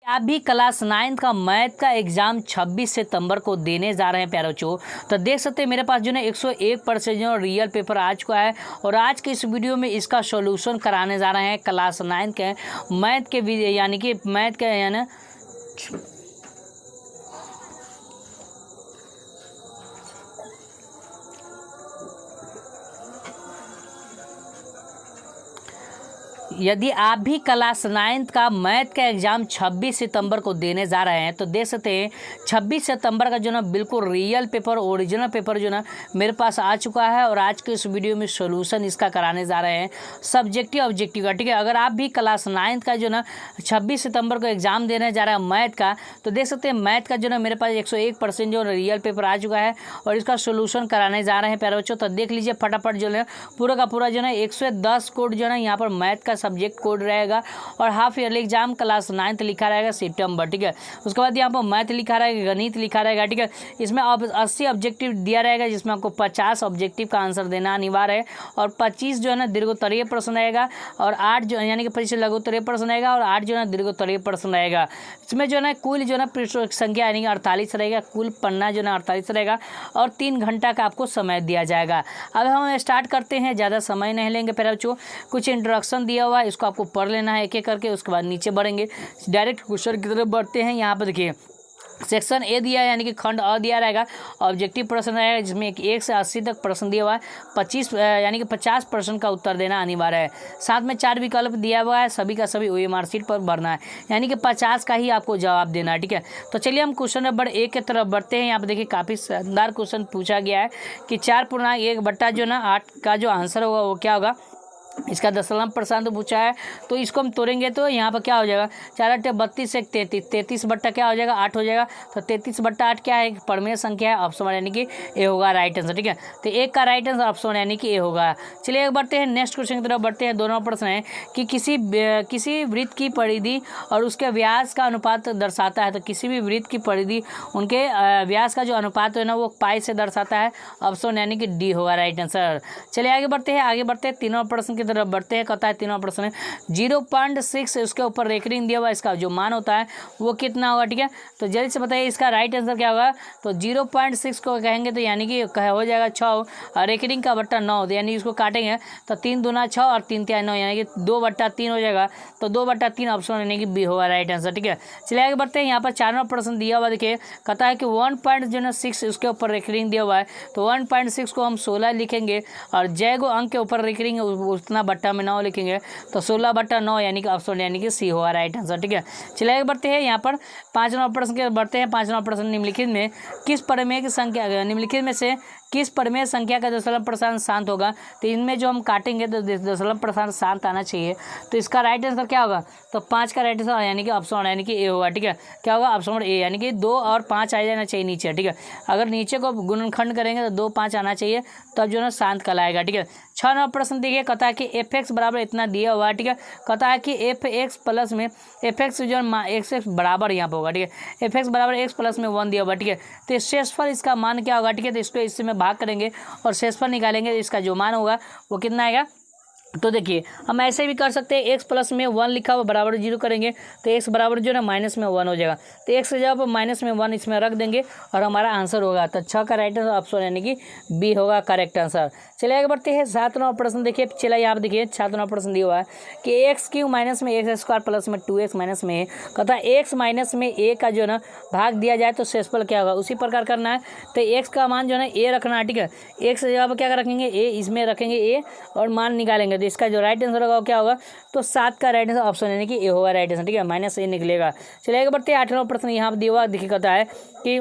आप भी क्लास 9 का मैथ का एग्जाम 26 सितंबर को देने जा रहे हैं प्यारे बच्चों। तो देख सकते हैं मेरे पास जो है 101% जो रियल पेपर आ चुका है और आज के इस वीडियो में इसका सॉल्यूशन कराने जा रहे हैं क्लास 9 के मैथ के यानी कि मैथ के यानी यदि आप भी क्लास 9 का मैथ का एग्ज़ाम 26 सितंबर को देने जा रहे हैं तो देख सकते हैं 26 सितंबर का जो ना बिल्कुल रियल पेपर ओरिजिनल पेपर जो ना मेरे पास आ चुका है और आज के इस वीडियो में सॉल्यूशन इसका कराने जा रहे हैं सब्जेक्टिव ऑब्जेक्टिव का। ठीक है, अगर आप भी क्लास 9 का जो ना 26 सितंबर को एग्ज़ाम देने जा रहे हैं मैथ का तो देख सकते हैं मैथ का जो ना मेरे पास 101% जो रियल पेपर आ चुका है और इसका सोल्यूशन कराने जा रहे हैं प्यारे बच्चों। तो देख लीजिए फटाफट जो है पूरा का पूरा जो है 110 कोड जो है यहाँ पर मैथ का सब्जेक्ट कोड रहेगा और हाफ ईयरली एग्जाम क्लास 9 लिखा रहेगा सितंबर। ठीक है, उसके बाद यहाँ पर मैथ लिखा रहेगा, गणित लिखा रहेगा। ठीक है, इसमें अब 80 ऑब्जेक्टिव दिया रहेगा जिसमें आपको 50 ऑब्जेक्टिव का आंसर देना अनिवार्य है और 25 जो है ना दीर्घोत्तरीय प्रश्न रहेगा और 8 जो यानी कि 25 लघुत्तरीय प्रश्न रहेगा और 8 जो है दीर्घोत्तरीय प्रश्न रहेगा। इसमें जो है कुल जो है पृष्ठ संख्या यानी कि 48 रहेगा, कुल पन्ना जो है 48 रहेगा और 3 घंटा का आपको समय दिया जाएगा। अब हम स्टार्ट करते हैं, ज़्यादा समय नहीं लेंगे प्यारे बच्चों। कुछ इंट्रोडक्शन दिया हुआ है, इसको आपको पढ़ लेना है एक एक करके, उसके बाद नीचे बढ़ेंगे डायरेक्ट क्वेश्चन की तरफ बढ़ते हैं। यहाँ पर देखिए सेक्शन ए दिया है यानी कि खंड अ दिया रहेगा, ऑब्जेक्टिव प्रश्न रहेगा जिसमें 1 से 80 तक प्रश्न दिया हुआ है, 25 यानी कि 50% का उत्तर देना अनिवार्य है। साथ में 4 विकल्प दिया हुआ है, सभी का सभी OMR शीट पर भरना है यानी कि 50 का ही आपको जवाब देना है। ठीक है, तो चलिए हम क्वेश्चन नंबर 1 की तरफ बढ़ते हैं। यहाँ पर देखिए काफ़ी शानदार क्वेश्चन पूछा गया है कि 4/1 जो ना 8 का जो आंसर होगा वो क्या होगा। इसका 10% पूछा है तो इसको हम तोड़ेंगे तो यहाँ पर क्या हो जाएगा 4 × 32 से 33 बट्टा क्या हो जाएगा 8 हो जाएगा। तो 33/8 क्या है, परमेय संख्या है, ऑप्शन यानी कि ए होगा राइट आंसर। ठीक है, तो 1 का राइट आंसर ऑप्शन यानी कि ए होगा। चलिए एक बढ़ते हैं नेक्स्ट क्वेश्चन की तरफ बढ़ते हैं। दोनों प्रश्न है कि किसी वृत्त की परिधि और उसके व्यास का अनुपात दर्शाता है। तो किसी भी वृत्त की परिधि उनके व्यास का जो अनुपात है ना वो पाई से दर्शाता है, ऑप्शन यानी कि डी होगा राइट आंसर। चलिए आगे बढ़ते हैं तीनों प्रश्न की तरफ बढ़ते हैं। कहता है तीनों प्रश्न है 0.6 उसके ऊपर रेकरिंग दिया हुआ, इसका जो मान होता है वो कितना होगा। ठीक है, तो जल्दी से बताइए इसका राइट आंसर क्या होगा। तो 0.6 को कहेंगे तो यानी कि हो जाएगा 6 और रेकरिंग का बट्टा 9 यानी इसको काटेंगे तो 3 दूना 6 और 3 तिया 9 यानी कि 2/3 हो जाएगा। तो 2/3 ऑप्शन यानी कि बी होगा राइट आंसर। ठीक है, चलिए आगे बढ़ते हैं। यहाँ पर 4वां प्रश्न दिया हुआ देखिए कहता है कि 1.6 उसके ऊपर रेकरिंग दिया हुआ है तो 1.6 को हम 16 लिखेंगे और जय को अंक के ऊपर रेकरिंग उतना बट्टा में 9 लिखेंगे तो 16/9 यानी कि ऑप्शन यानी कि सी होगा राइट आंसर। ठीक है, चलिए आगे बढ़ते हैं। यहाँ पर 5वां प्रश्न के बढ़ते हैं। 5वां प्रश्न निम्नलिखित में किस प्रमेय की संख्या निम्नलिखित में से किस प्रमेय संख्या का दशमलव प्रसारण शांत होगा। तो इनमें जो हम काटेंगे तो दशमलव प्रसारण शांत आना चाहिए। तो इसका राइट आंसर क्या होगा। तो 5 का राइट आंसर यानी कि ऑप्शन यानी कि ए होगा। ठीक है, क्या होगा ऑप्शन ए यानी कि 2 और 5 आ जाना चाहिए नीचे। ठीक है, अगर नीचे को गुणनखंड करेंगे तो 2 5 आना चाहिए तब जो है शांत कहलाएगा। ठीक है, 6वां प्रश्न देखिए कहता है कि fx बराबर इतना दिया हुआ है। ठीक है, कहता है कि fx प्लस में fx जो x बराबर यहाँ पर होगा। ठीक है, fx बराबर x प्लस में 1 दिया हुआ। ठीक है, तो शेषफल इसका मान क्या होगा। ठीक है, तो इसको इससे में भाग करेंगे और शेषफल निकालेंगे तो इसका जो मान होगा वो कितना आएगा। तो देखिए हम ऐसे भी कर सकते हैं, x प्लस में 1 लिखा हुआ बराबर 0 करेंगे तो x बराबर जो है माइनस में 1 हो जाएगा। तो x की जगह पर माइनस में 1 इसमें रख देंगे और हमारा आंसर होगा। तो 6 का राइट आंसर ऑप्शन यानी कि बी होगा करेक्ट आंसर। चलिए आगे बढ़ते हैं। 7वां प्रश्न देखिए, चलिए यहाँ पर देखिए 7वां प्रश्न दिया हुआ है कि x³ माइनस में x² प्लस में 2x माइनस में कहता है x माइनस में a का जो है ना भाग दिया जाए तो शेषफल क्या होगा। उसी प्रकार करना है तो x का मान जो है ना a रखना है। ठीक है, x की जगह पर क्या रखेंगे a, इसमें रखेंगे a और मान निकालेंगे तो इसका जो राइट आंसर होगा क्या होगा। तो 7 का राइट आंसर ऑप्शन यानी कि ए होगा राइट आंसर। ठीक है, माइनस ए निकलेगा। चलिए आगे बढ़ते हैं। 8वां प्रश्न यहाँ पर दिया हुआ देखिए कहता है कि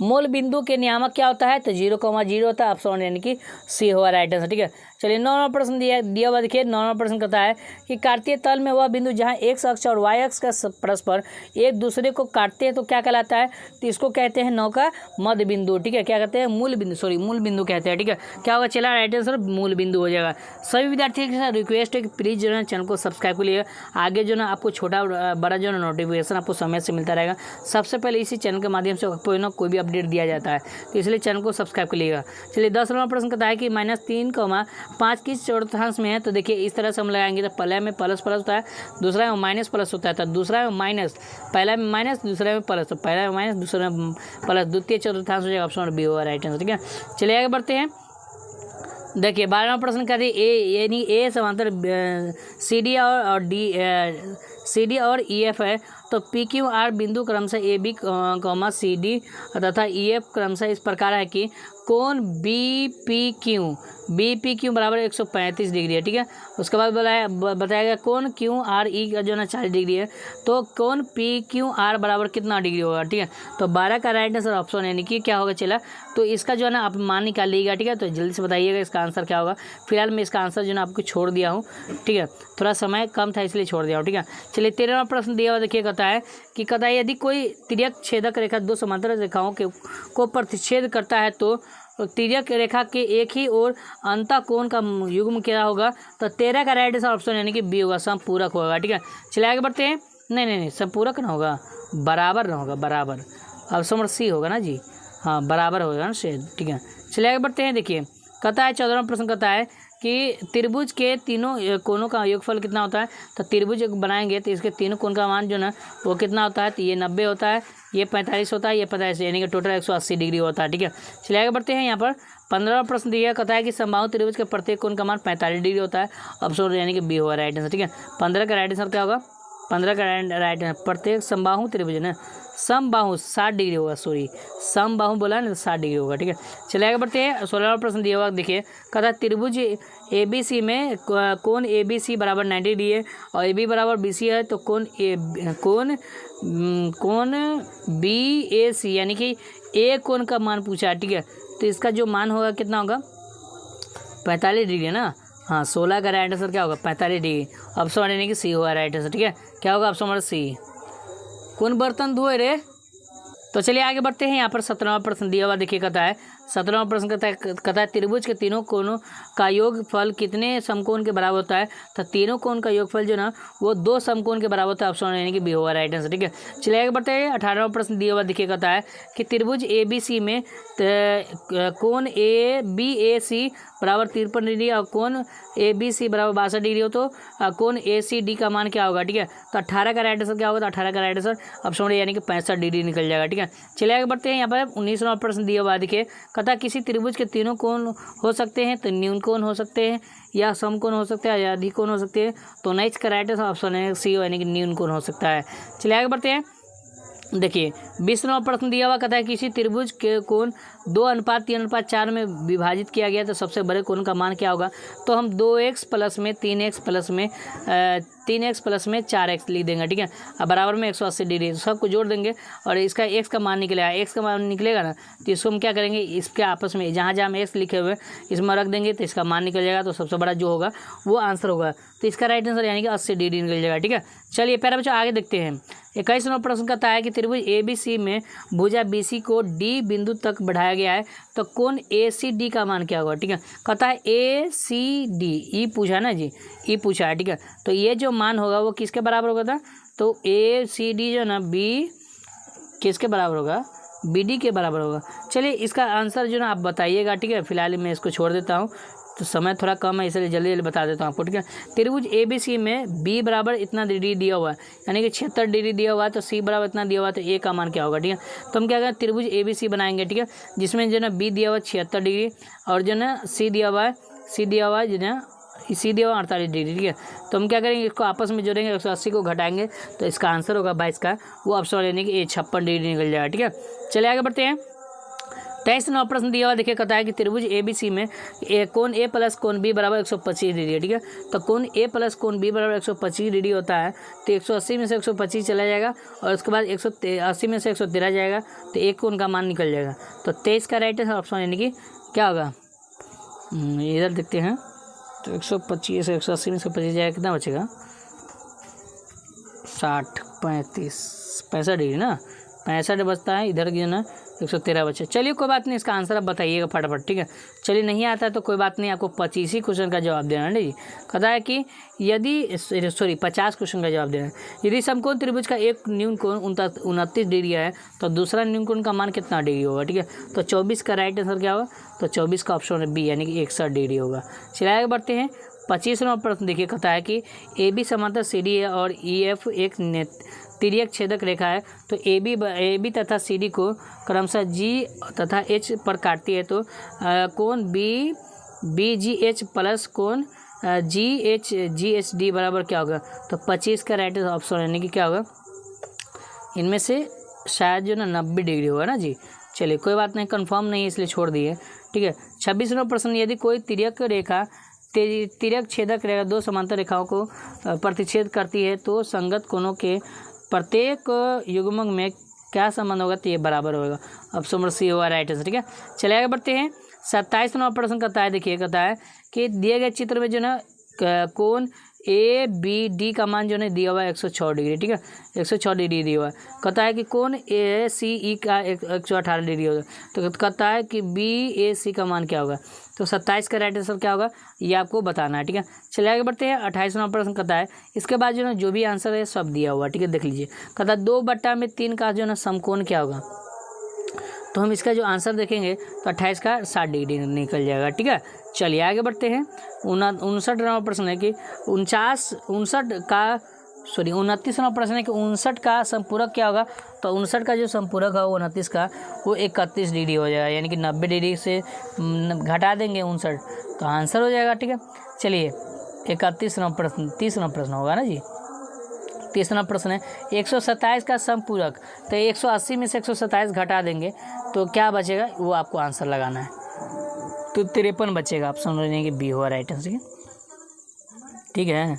मूल बिंदु के नियामक क्या होता है। तो 0,0 होता है, ऑप्शन यानी कि सी होगा राइट आंसर। ठीक है, चलिए 9वां प्रश्न दिया हुआ देखिए 9वां प्रश्न कहता है कि कार्तीय तल में वह बिंदु जहां x अक्ष और y अक्ष का परस्पर एक दूसरे को काटते हैं तो क्या कहलाता है। तो इसको कहते हैं 9 का मध्य बिंदु। ठीक है, क्या कहते हैं मूल बिंदु कहते हैं। ठीक है, क्या होगा चला राइट आंसर मूल बिंदु हो जाएगा। सभी विद्यार्थियों के साथ रिक्वेस्ट है कि प्लीज़ जो है चैनल को सब्सक्राइब करिए, आगे जो ना आपको छोटा बड़ा जो है नोटिफिकेशन आपको समय से मिलता रहेगा। सबसे पहले इसी चैनल के माध्यम से कोई भी अपडेट दिया जाता है, तो इसलिए चैनल को सब्सक्राइब कर लीजिएगा। चलिए 10 नंबर प्रश्न कहता है कि -3,5 किस चौर्थांश में है। तो देखिए इस तरह से हम लगाएंगे, तो पहले में प्लस प्लस होता है, दूसरा में माइनस प्लस होता है, तो दूसरा में माइनस, पहला में माइनस, दूसरे में प्लस, तो पहला में माइनस, दूसरे में प्लस, द्वितीय चतुर्थांश हो जाएगा, ऑप्शन नंबर बी होगा राइट आंसर। ठीक है, चलिए आगे बढ़ते हैं। देखिए 12वां प्रश्न कहते हैं ए यानी ए समांतर सी डी और ई एफ है, तो पी क्यू आर बिंदु क्रमशः A B comma C D तथा ई एफ क्रमशः इस प्रकार है कि कोण बी पी क्यू बराबर 135 डिग्री है। ठीक है, उसके बाद बताया गया कोण क्यू आर ई का जो ना 40 डिग्री है, तो कोण पी क्यू आर बराबर कितना डिग्री होगा। ठीक है, तो 12 का राइट आंसर ऑप्शन यानी कि क्या होगा चला, तो इसका जो है ना आप मान निकाल लीजिएगा। ठीक है, तो जल्दी से बताइएगा इसका आंसर क्या होगा। फिलहाल मैं इसका आंसर जो ना आपको छोड़ दिया हूँ। ठीक है, थोड़ा समय कम था इसलिए छोड़ दिया हूँ। ठीक है, चलिए 13वां प्रश्न दिया हुआ देखिए, कहता है कि यदि कोई तिर्यक छेदक रेखा दो समांतर रेखाओं को प्रतिच्छेद करता है, तो तिर्यक रेखा के एक ही ओर अंतःकोण का युग्म क्या होगा। तो 13 का राइट आंसर ऑप्शन यानी कि बी होगा, समपूरक होगा। ठीक है, चलिए आगे बढ़ते हैं। नहीं समपूरक ना होगा, बराबर ना होगा, बराबर ऑप्शन नंबर सी होगा ना जी, हाँ बराबर होगा ना छेद। ठीक है, चलिए आगे बढ़ते हैं। देखिए कहता है 14वां प्रश्न कहता है कि त्रिभुज के तीनों कोणों का योगफल कितना होता है। तो त्रिभुज बनाएंगे तो इसके तीनों कोण का मान जो ना वो कितना होता है, तो ये 90 होता है, ये 45 होता है, ये 45, यानी कि टोटल 180 डिग्री होता है। ठीक है, चलिए आगे बढ़ते हैं। यहाँ पर 15वां प्रश्न दिया कहता है कि समबाहु त्रिभुज के प्रत्येक कोण का मान 45 डिग्री होता है, ऑप्शन यानी कि बी होगा राइट आंसर। ठीक है, 15 का राइट आंसर क्या होगा, 15 का राइट आंसर प्रत्येक समबाहु त्रिभुज ना, समबाहु 60 डिग्री होगा, सॉरी समबाहु बोला ना, 60 डिग्री होगा। ठीक है, चलिए आगे बढ़ते हैं। 16वां प्रश्न दिया हुआ देखिए, कहता है त्रिभुज ए बी सी में कोण ए बी सी बराबर 90 डिग्री है और ए बी बराबर बी सी है, तो कोण बी ए सी यानी कि ए कोण का मान पूछा है। ठीक है, तो इसका जो मान होगा कितना होगा, 45 डिग्री है ना, हाँ 16 का राइट आंसर क्या होगा, 45 डिग्री, ऑप्शन यानी कि सी होगा राइट आंसर। ठीक है, क्या होगा ऑप्शन नंबर सी। कौन बर्तन धोए रे। तो चलिए आगे बढ़ते हैं। यहाँ पर 17वां प्रश्न दिया हुआ देखिए, कहता है 17वां प्रश्न कहता है त्रिभुज के तीनों कोणों का योगफल कितने समकोण के बराबर होता है। तो तीनों कोण का योगफल जो ना वो 2 समकोण के बराबर होता है, ऑप्शन यानी कि बी होगा राइट आंसर। ठीक है, चलिए आगे बढ़ते हैं। 18वां प्रश्न दिया हुआ देखिए, कहता है कि त्रिभुज ए बी सी में कोण ए बी ए सी बराबर 53 डिग्री और कोण ए बी सी बराबर 62 डिग्री हो, तो कोण ए सी डी का मान क्या होगा। ठीक है, तो 18 का राइट आंसर क्या होगा, तो 18 का राइट आंसर ऑप्शन यानी कि 65 डिग्री निकल जाएगा। ठीक है, चलिए आगे बढ़ते हैं। यहाँ पर 19वां प्रश्न दिया हुआ देखिए, कहता किसी त्रिभुज के तीनों कोण हो सकते हैं, तो न्यून कोण हो सकते हैं या समकोण हो सकते हैं या अधिक कोण हो सकते हैं, तो 19 का राइट आंसर ऑप्शन है सी यानी कि न्यून कोण हो सकता है। चलिए आगे बढ़ते हैं। देखिए 20वां प्रश्न दिया हुआ, कहता है किसी त्रिभुज के कोण 2:3:4 में विभाजित किया गया, तो सबसे बड़े कोण का मान क्या होगा। तो हम 2x प्लस में 3x प्लस में 3x प्लस में 4x लिख देंगे। ठीक है, अब बराबर में 180 डिग्री सबको जोड़ देंगे और इसका x का मान निकलेगा, x का मान निकलेगा ना, तो इसको हम क्या करेंगे, इसके आपस में जहाँ जहाँ हम x लिखे हुए इसमें रख देंगे, तो इसका मान निकल जाएगा, तो सबसे बड़ा जो होगा वो आंसर होगा, तो इसका राइट आंसर यानी कि 80 डिग्री निकल जाएगा। ठीक है, चलिए प्यारे बच्चों आगे देखते हैं। 21वां प्रश्न कहता है कि त्रिभुज ए बी सी में भुजा बी सी को डी बिंदु तक बढ़ाया गया है, तो कोण ए सी डी का मान क्या होगा। ठीक है, कहता है ए सी डी, ई पूछा ना जी, ई पूछा है। ठीक है, तो ये जो मान होगा वो किसके बराबर होगा था, तो ए सी डी जो ना बी किसके बराबर होगा, बी डी के बराबर होगा। चलिए इसका आंसर जो ना आप बताइएगा। ठीक है, फिलहाल मैं इसको छोड़ देता हूँ, तो समय थोड़ा कम है इसलिए जल्दी जल्दी बता देता हूँ आपको। ठीक है, त्रिभुज ए बी सी में बी बराबर इतना डिग्री दिया हुआ है, यानी कि 76 डिग्री दिया हुआ है, तो सी बराबर इतना दिया हुआ है, तो ए का मान क्या होगा। ठीक है, तो हम क्या करें, त्रिभुज ए बी सी बनाएंगे। ठीक है, जिसमें जो ना बी दिया हुआ है 76 डिग्री और जो ना सी दिया हुआ है जो ना सी दिया हुआ 48 डिग्री। ठीक है, तो हम क्या करेंगे, इसको आपस में जोड़ेंगे, 180 को घटाएंगे, तो इसका आंसर होगा 22 का, वो ऑप्शन यानी कि ए 56 डिग्री निकल जाएगा। ठीक है, चलिए आगे बढ़ते हैं। 23वां प्रश्न दिया हुआ देखिए, कहता है कि त्रिभुज ए बी सी में कोण ए प्लस कोण बी बराबर 125 डिग्री है। ठीक है, तो कोण ए प्लस कोण बी बराबर 125 डिग्री होता है, तो 180 में से 125 चला जाएगा और उसके बाद 180 में से 113 जाएगा, तो एक कोण का मान निकल जाएगा, तो 23 का राइट है ऑप्शन यानी कि क्या होगा, इधर देखते हैं, तो 125 से 180 में से 25 जाएगा, कितना बचेगा, 60 35 65 डिग्री ना, 65 बचता है, इधर की जो ना 113 बचे। चलिए कोई बात नहीं, इसका आंसर आप बताइएगा फटाफट, ठीक है। चलिए नहीं आता है तो कोई बात नहीं, आपको 25 ही क्वेश्चन का जवाब देना है जी। कहता है कि यदि 50 क्वेश्चन का जवाब देना है। यदि समकोण त्रिभुज का एक न्यून कोण 29 डिग्री है तो दूसरा न्यून कोण का मान कितना डिग्री होगा, ठीक है। तो 24 का राइट आंसर क्या होगा, तो 24 का ऑप्शन है बी, यानी कि 61 डिग्री होगा। चलिए आगे बढ़ते हैं। 25वां प्रश्न देखिए, कहता है कि ए बी समांतर सी डी है और ई एफ एक तिर्यक छेदक रेखा है, तो ए बी तथा सी डी को क्रमशः जी तथा एच पर काटती है, तो कोण बी जी एच प्लस कोण जी एच डी बराबर क्या होगा, तो 25 का राइट ऑप्शन यानी कि क्या होगा, इनमें से शायद जो ना 90 डिग्री होगा ना जी। चलिए कोई बात नहीं, कंफर्म नहीं है इसलिए छोड़ दिए, ठीक है। 26वां प्रश्न, यदि कोई तिर्यक छेदक रेखा दो समांतर रेखाओं को प्रतिच्छेद करती है तो संगत कोणों के प्रत्येक युग्मक में क्या संबंध होगा, तो ये बराबर होगा। ऑप्शन नंबर सी होगा राइट आंसर, ठीक है। चलिए आगे बढ़ते हैं। 27वां प्रश्न कहता है, देखिए कहता है कि दिए गए चित्र में जो ना कोण ए बी डी का मान जो है दिया हुआ है 106 डिग्री, ठीक है। 106 डिग्री दिया हुआ है। कहता है कि कोण ए सी ई का 118 डिग्री होगा, तो कहता है कि बी ए सी का मान क्या होगा, तो 27 का राइट आंसर क्या होगा, ये आपको बताना है, ठीक है। चलिए आगे बढ़ते हैं। 28वां प्रश्न कहता है, इसके बाद जो ना जो भी आंसर है सब दिया हुआ, ठीक है, देख लीजिए। कहता है 2/3 का जो ना समकोण क्या होगा, तो हम इसका जो आंसर देखेंगे तो 28 का 60 डिग्री निकल जाएगा, ठीक है। चलिए आगे बढ़ते हैं। 59वां प्रश्न है कि 29वां प्रश्न है कि 59 का संपूरक क्या होगा, तो 59 का जो संपूरक है 29 का वो 31 डिग्री हो जाएगा, यानी कि 90 डिग्री से घटा देंगे 59 तो आंसर हो जाएगा, ठीक है। चलिए 31वां प्रश्न, 30वां प्रश्न होगा ना जी। 30वां प्रश्न है 127 का समपूरक, तो 180 में से 127 घटा देंगे तो क्या बचेगा, वो आपको आंसर लगाना है, तो 53 बचेगा। आप समझ लेंगे बी हुआ राइट आंसर, ठीक है।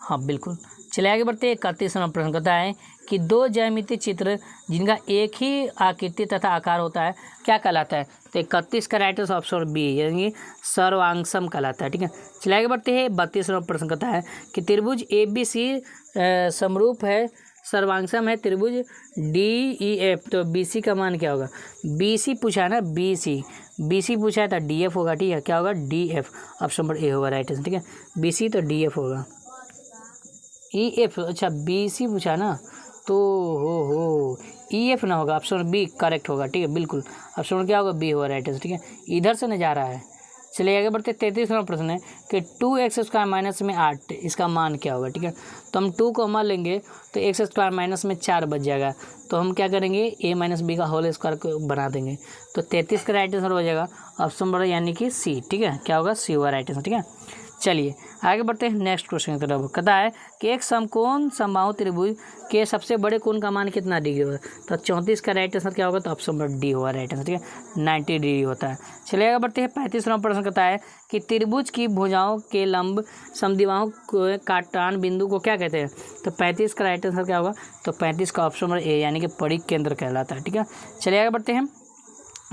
हाँ बिल्कुल। चलिए आगे बढ़ते हैं। 31वां प्रश्न कहता है कि दो ज्यामितीय चित्र जिनका एक ही आकृति तथा आकार होता है क्या कहलाता है, तो 31 का राइट आंसर ऑप्शन बी यानी सर्वांगसम कहलाता है, ठीक है। चलिए आगे बढ़ते हैं। 32वां प्रश्न कहता है कि त्रिभुज ए बी सी समरूप है, सर्वांगसम है त्रिभुज डी ई एफ, तो बी सी का मान क्या होगा, बी सी पूछा है ना, बी सी पूछा है तो डी एफ होगा, ठीक है। क्या होगा, D F, option number A होगा राइट आंसर, ठीक है। बी सी तो डी एफ होगा, ई एफ, अच्छा बी सी पूछा ना, तो हो ई एफ ना होगा, ऑप्शन बी करेक्ट होगा, ठीक है, बिल्कुल। ऑप्शन क्या होगा, बी होगा राइट आंसर, ठीक है। इधर से न जा रहा है। चलिए आगे बढ़ते। 33वां प्रश्न है कि 2x² माइनस में 8 इसका मान क्या होगा, ठीक है। तो हम 2 को मान लेंगे तो x² माइनस में 4 बच जाएगा, तो हम क्या करेंगे a माइनस बी का होल स्क्वायर को बना देंगे, तो 33 का राइट आंसर हो जाएगा ऑप्शन नंबर यानी कि सी, ठीक है। क्या होगा, सी होगा राइट आंसर, ठीक है। चलिए आगे बढ़ते हैं नेक्स्ट क्वेश्चन की तरफ। कहता है कि एक समकोण समबाहु त्रिभुज के सबसे बड़े कोण का मान कितना डिग्री होगा, तो 34 का राइट आंसर क्या होगा, तो ऑप्शन नंबर डी होगा राइट आंसर, ठीक है। 90 डिग्री होता है। चलिए आगे बढ़ते हैं। 35वां प्रश्न कहता है कि त्रिभुज की भुजाओं के लंब समद्विबाहु के काटान बिंदु को क्या कहते हैं, तो 35 का राइट आंसर क्या होगा, तो 35 का ऑप्शन नंबर ए यानी कि परिघ केंद्र कहलाता है, ठीक है। चलिए आगे बढ़ते हैं।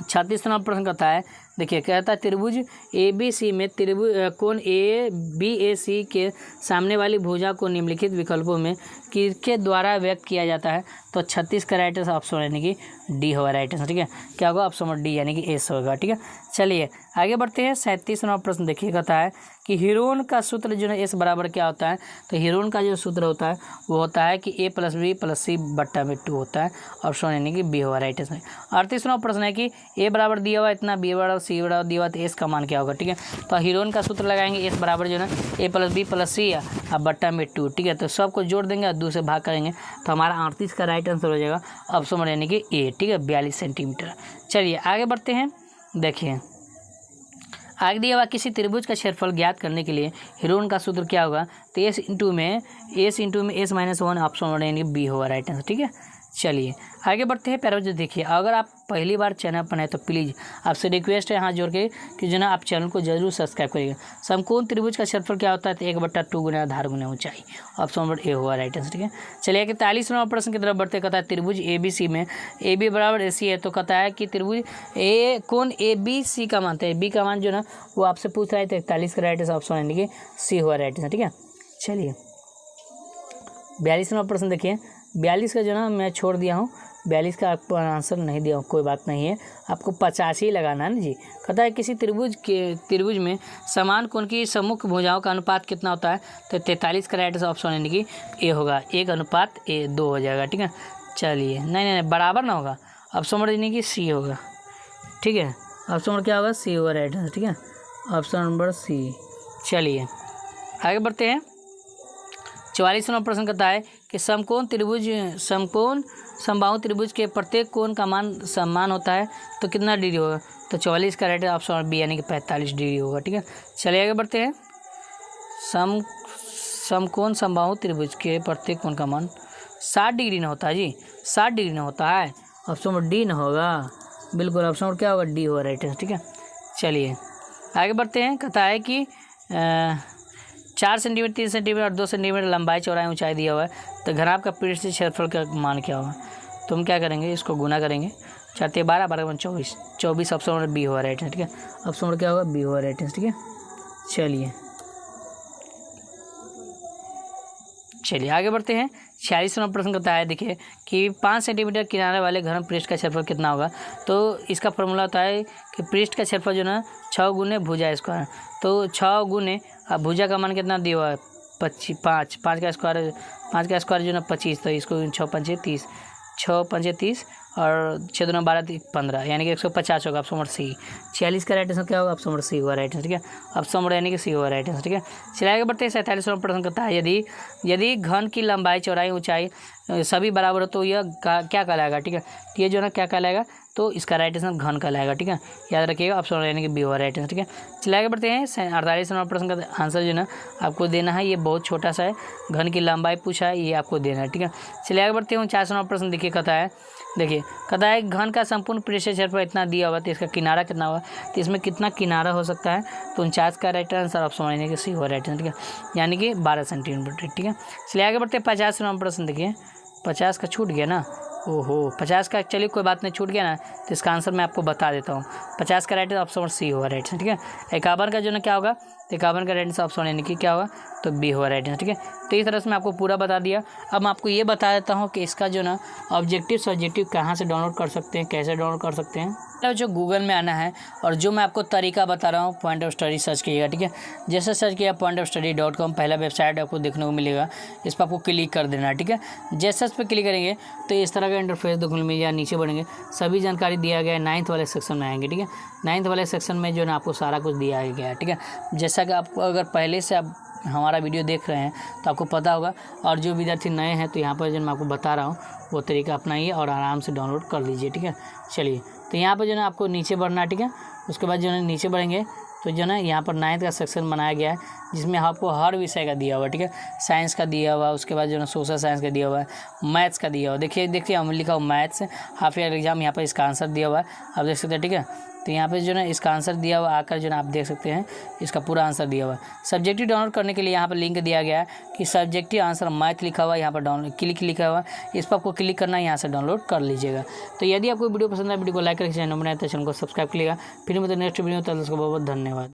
36वां प्रश्न कहता है, देखिए कहता है त्रिभुज ए बी सी में त्रिभुज कोण ए बी ए सी के सामने वाली भुजा को निम्नलिखित विकल्पों में किसके द्वारा व्यक्त किया जाता है, तो 36 का राइट आंसर ऑप्शन यानी कि डी होगा राइट आंसर, ठीक है। क्या होगा, ऑप्शन नंबर डी यानी कि एस होगा, ठीक है। चलिए आगे बढ़ते हैं। 37वां प्रश्न देखिए कहता है कि हीरोन का सूत्र जो है एस बराबर क्या होता है, तो हीरोन का जो सूत्र होता है वो होता है कि a + b + c / 2 होता है, ऑप्शन यानी कि बी होगा राइट आंसर। 38वां प्रश्न है कि a बराबर दिया हुआ इतना, b बराबर c बराबर दिया हुआ, तो एस का मान क्या होगा, ठीक है। तो हीरोन का सूत्र लगाएंगे, एस बराबर जो है a + b + c / 2, ठीक है। तो सबको जोड़ देंगे और 2 से भाग करेंगे तो हमारा 38 का राइट आंसर हो जाएगा ऑप्शन यानी कि ए, ठीक है, 42 सेंटीमीटर। चलिए आगे बढ़ते हैं। देखिए आगे दिया हुआ किसी त्रिभुज का क्षेत्रफल ज्ञात करने के लिए हीरोन का सूत्र क्या होगा, तो एस इंटू में s-1 ऑप्शन यानी बी होगा राइट आंसर, ठीक है। चलिए आगे बढ़ते हैं। प्यारे बच्चों देखिए, अगर आप पहली बार चैनल पर हैं तो प्लीज़ आपसे रिक्वेस्ट है हाथ जोड़ के कि जो ना आप चैनल को जरूर सब्सक्राइब करिएगा। समकोण त्रिभुज का क्षेत्रफल क्या होता है, तो 1/2 गुना आधार गुना ऊंचाई, ऑप्शन नंबर ए हुआ राइट आंसर, ठीक है। चलिए 43वां प्रश्न की तरफ बढ़ते। कहता है त्रिभुज ए बी सी में ए बी बराबर ए सी है, तो कहता है कि त्रिभुज कोण ए बी सी का मानते हैं, बी का मान जो ना वो आपसे पूछ रहा है, तो 41 का राइट आंसर ऑप्शन यानी कि सी हुआ राइट आंसर, ठीक है। चलिए 42वां प्रश्न देखिए। 42 का जो ना मैं छोड़ दिया हूँ, 42 का आपको आंसर नहीं दिया, कोई बात नहीं है, आपको 85 ही लगाना है ना जी। कहता है किसी त्रिभुज में समान कोण की सम्मुख भुजाओं का अनुपात कितना होता है, तो 43 का राइट ऑप्शन यानी कि ए होगा, 1:2 हो जाएगा, ठीक है। चलिए नहीं बराबर ना होगा, ऑप्शन नंबर यानी कि सी होगा, ठीक है। ऑप्शन नंबर क्या होगा, सी होगा राइट आंसर, ठीक है, ऑप्शन नंबर सी। चलिए आगे बढ़ते हैं। 44वां प्रश्न कहता है कि समकोण समबाहु त्रिभुज के प्रत्येक कोण का मान समान होता है तो कितना डिग्री होगा, तो 44 का राइट ऑप्शन नंबर बी यानी कि 45 डिग्री होगा, ठीक है। चलिए आगे बढ़ते हैं। समकोण समबाहु त्रिभुज के प्रत्येक कोण का मान 60 डिग्री न होता है जी, 60 डिग्री न होता है, ऑप्शन नंबर डी न होगा, बिल्कुल ऑप्शन नंबर क्या होगा, डी होगा राइट है, ठीक है। चलिए आगे बढ़ते हैं। कहता है कि 4 सेंटीमीटर 3 सेंटीमीटर और 2 सेंटीमीटर लंबाई चौड़ाई ऊंचाई दिया हुआ है, तो घनाभ का पृष्ठ से क्षेत्रफल का मान क्या होगा, तो हम क्या करेंगे, इसको गुना करेंगे, 4 12 12 24 24, ऑप्शन नंबर बी होगा राइट है, ठीक है। ऑप्शन नंबर क्या होगा, बी होगा राइट है, ठीक है। चलिए आगे बढ़ते हैं। 46वां प्रश्न कहता है देखिए कि 5 सेंटीमीटर किनारे वाले घन पृष्ठ का क्षेत्रफल कितना होगा, तो इसका फॉर्मूला होता है कि पृष्ठ का क्षेत्रफल जो ना 6 गुने भुजा स्क्वायर, तो 6 गुने भुजा का मान कितना दिया हुआ है, 5 5 का स्क्वायर जो ना 25, तो इसको 6 5 30, 6 5 30 और 6 दूना 12 15 यानी कि 150 होगा, ऑप्शन नंबर सी। 46 का राइट आंसर क्या होगा, ऑप्शन नंबर सी होगा राइट आंसर, ठीक है। ऑप्शन नंबर यानी कि सी होगा राइट आंसर, ठीक है। चलिए आगे बढ़ते हैं। 47वां प्रश्न करता है यदि घन की लंबाई चौड़ाई ऊंचाई सभी बराबर हो तो यह क्या कहलाएगा, ठीक है। ये जो ना क्या कहलाएगा, तो इसका राइट आंसर घन कहलाएगा, ठीक है, याद रखिएगा, ऑप्शन यानी कि बी होगा राइट आंसर, ठीक है। चलिए आगे बढ़ते हैं। 48वां प्रश्न का आंसर जो ना आपको देना है, ये बहुत छोटा सा है, घन की लंबाई पूछा है, ये आपको देना है, ठीक है। चलिए आगे बढ़ते हैं। 49वां प्रश्न देखिए कहता है घन का संपूर्ण पृष्ठ क्षेत्रफल इतना दिया हुआ, तो इसका किनारा कितना हुआ, तो इसमें कितना किनारा हो सकता है, तो 49 का राइट आंसर ऑप्शन यानी कि सी होगा राइट आंसर, ठीक है, यानी कि 12 सेंटीमीटर, ठीक है। चलिए आगे बढ़ते हैं। 50वां प्रश्न देखिए, 50 का छूट गया ना, ओहो 50 का, चलिए कोई बात नहीं, छूट गया ना, तो इसका आंसर मैं आपको बता देता हूँ। 50 का राइट ऑप्शन सी होगा राइट, ठीक है। 51 का जो ना क्या होगा, 51 का राइट ऑप्शन यानी कि क्या होगा, तो बी होगा राइट, ठीक है। तो इस तरह से मैं आपको पूरा बता दिया। अब मैं आपको ये बता देता हूँ कि इसका जो ना ऑब्जेक्टिव सब्जेक्टिव कहाँ से डाउनलोड कर सकते हैं, कैसे डाउनलोड कर सकते हैं। जो गूगल में आना है और जो मैं आपको तरीका बता रहा हूँ, पॉइंट ऑफ स्टडी सर्च कीजिएगा, ठीक है। जैसे सर्च किया pointofstudy.com, पहला वेबसाइट आपको देखने को मिलेगा, इस पर आपको क्लिक कर देना है, ठीक है। जैसे इस पर क्लिक करेंगे तो इस तरह का इंटरफेस देखने को मिलेगा, नीचे बढ़ेंगे सभी जानकारी दिया गया है, 9th वाले सेक्शन में आएंगे, ठीक है। 9th वाले सेक्शन में जो ना आपको सारा कुछ दिया गया है, ठीक है। जैसा कि आपको अगर पहले से आप हमारा वीडियो देख रहे हैं तो आपको पता होगा, और जो विद्यार्थी नए हैं तो यहाँ पर जो मैं आपको बता रहा हूँ वो तरीका अपनाइए और आराम से डाउनलोड कर लीजिए, ठीक है। चलिए तो यहाँ पर जो है आपको नीचे बढ़ना है, ठीक है। उसके बाद जो है नीचे बढ़ेंगे तो जो है यहाँ पर 9th का सेक्शन बनाया गया है, जिसमें आपको हर विषय का दिया हुआ है, ठीक है। साइंस का दिया हुआ है, उसके बाद जो है सोशल साइंस का दिया हुआ है, मैथ्स का दिया हुआ है। देखिए हम लिखा हुआ मैथ्स हाफ ईयर एग्जाम, यहाँ पर इसका आंसर दिया हुआ है, आप देख सकते हैं, ठीक है। तो यहाँ पे जो है इसका आंसर दिया हुआ, आकर जो है आप देख सकते हैं इसका पूरा आंसर दिया हुआ है। सब्जेक्टिव डाउनलोड करने के लिए यहाँ पर लिंक दिया गया है कि सब्जेक्टिव आंसर मैथ लिखा हुआ है, यहाँ पर डाउनलोड क्लिक लिखा हुआ है, इस पर आपको क्लिक करना है, यहाँ से डाउनलोड कर लीजिएगा। तो यदि आपको वीडियो पसंद है, वीडियो को लाइक करके चैनल बनाए तो चैनल को सब्सक्राइब करिएगा। फिर मतलब नेक्स्ट वीडियो, तब तक बहुत बहुत धन्यवाद।